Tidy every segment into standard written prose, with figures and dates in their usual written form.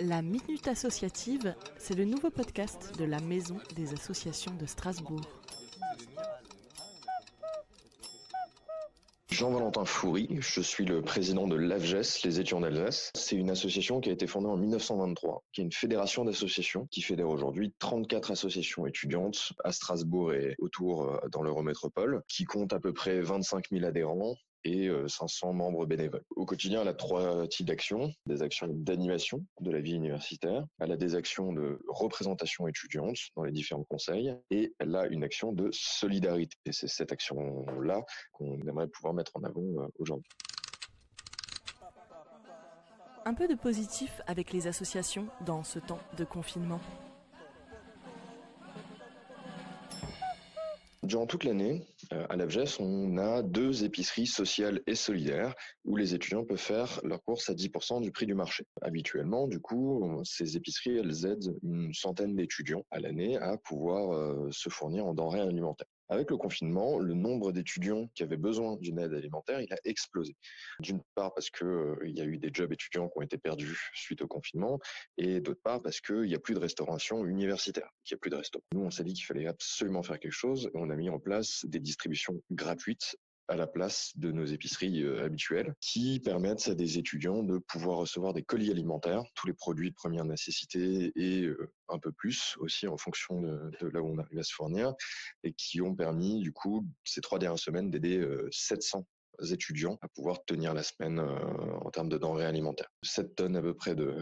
La Minute Associative, c'est le nouveau podcast de la Maison des associations de Strasbourg. Jean-Valentin Foury, je suis le président de l'AFGES, les étudiants d'Alsace. C'est une association qui a été fondée en 1923, qui est une fédération d'associations qui fédère aujourd'hui 34 associations étudiantes à Strasbourg et autour dans l'Eurométropole, qui compte à peu près 25 000 adhérents et 500 membres bénévoles. Au quotidien, elle a 3 types d'actions. Des actions d'animation de la vie universitaire, elle a des actions de représentation étudiante dans les différents conseils et elle a une action de solidarité. Et c'est cette action-là qu'on aimerait pouvoir mettre en avant aujourd'hui. Un peu de positif avec les associations dans ce temps de confinement. Durant toute l'année, à l'AFGES, on a 2 épiceries sociales et solidaires où les étudiants peuvent faire leurs courses à 10% du prix du marché. Habituellement, du coup, ces épiceries, elles aident une centaine d'étudiants à l'année à pouvoir se fournir en denrées alimentaires. Avec le confinement, le nombre d'étudiants qui avaient besoin d'une aide alimentaire, il a explosé. D'une part parce que il y a eu des jobs étudiants qui ont été perdus suite au confinement, et d'autre part parce qu'il n'y a plus de restauration universitaire, qu'il n'y a plus de restaurants. Nous, on s'est dit qu'il fallait absolument faire quelque chose, et on a mis en place des distributions gratuites à la place de nos épiceries habituelles, qui permettent à des étudiants de pouvoir recevoir des colis alimentaires, tous les produits de première nécessité et un peu plus aussi en fonction de là où on arrive à se fournir, et qui ont permis du coup ces 3 dernières semaines d'aider 700 étudiants à pouvoir tenir la semaine en termes de denrées alimentaires. 7 tonnes à peu près de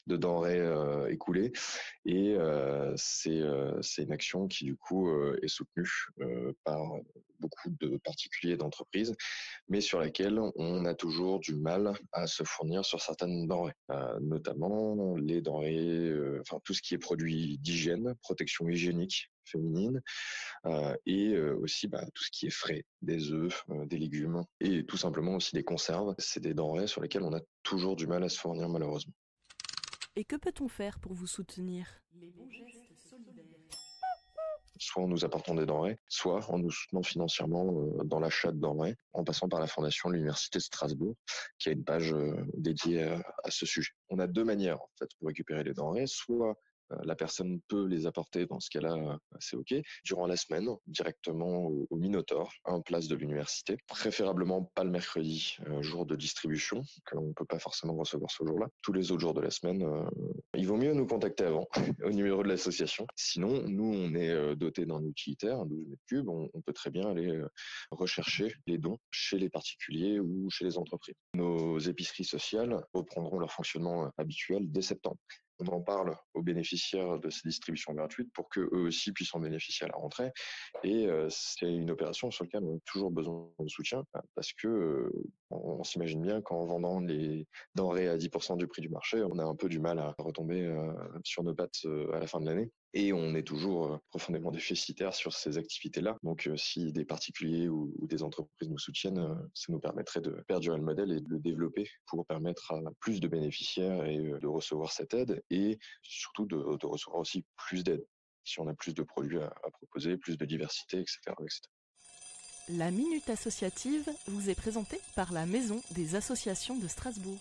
denrées écoulées, et c'est une action qui du coup est soutenue par beaucoup de particuliers et d'entreprises, mais sur laquelle on a toujours du mal à se fournir sur certaines denrées, notamment les denrées, tout ce qui est produits d'hygiène, protection hygiénique féminine, et aussi tout ce qui est frais, des œufs, des légumes, et tout simplement aussi des conserves. C'est des denrées sur lesquelles on a toujours du mal à se fournir malheureusement. Et que peut-on faire pour vous soutenir? Les bons gestes solidaires. Soit en nous apportant des denrées, soit en nous soutenant financièrement dans l'achat de denrées, en passant par la fondation de l'Université de Strasbourg, qui a une page dédiée à ce sujet. On a 2 manières en fait pour récupérer les denrées, soit la personne peut les apporter, dans ce cas-là, c'est OK, durant la semaine, directement au Minotaure, en place de l'université. Préférablement pas le mercredi, jour de distribution, qu'on ne peut pas forcément recevoir ce jour-là. Tous les autres jours de la semaine, il vaut mieux nous contacter avant, au numéro de l'association. Sinon, nous, on est doté d'un utilitaire, un 12 mètres cubes, on peut très bien aller rechercher les dons chez les particuliers ou chez les entreprises. Nos épiceries sociales reprendront leur fonctionnement habituel dès septembre. On en parle aux bénéficiaires de ces distributions gratuites pour qu'eux aussi puissent en bénéficier à la rentrée. Et c'est une opération sur laquelle on a toujours besoin de soutien, parce que on s'imagine bien qu'en vendant les denrées à 10% du prix du marché, on a un peu du mal à retomber sur nos pattes à la fin de l'année. Et on est toujours profondément déficitaire sur ces activités-là. Donc si des particuliers ou des entreprises nous soutiennent, ça nous permettrait de perdurer le modèle et de le développer pour permettre à plus de bénéficiaires et de recevoir cette aide, et surtout de recevoir aussi plus d'aide. Si on a plus de produits à proposer, plus de diversité, etc., etc. La Minute Associative vous est présentée par la Maison des associations de Strasbourg.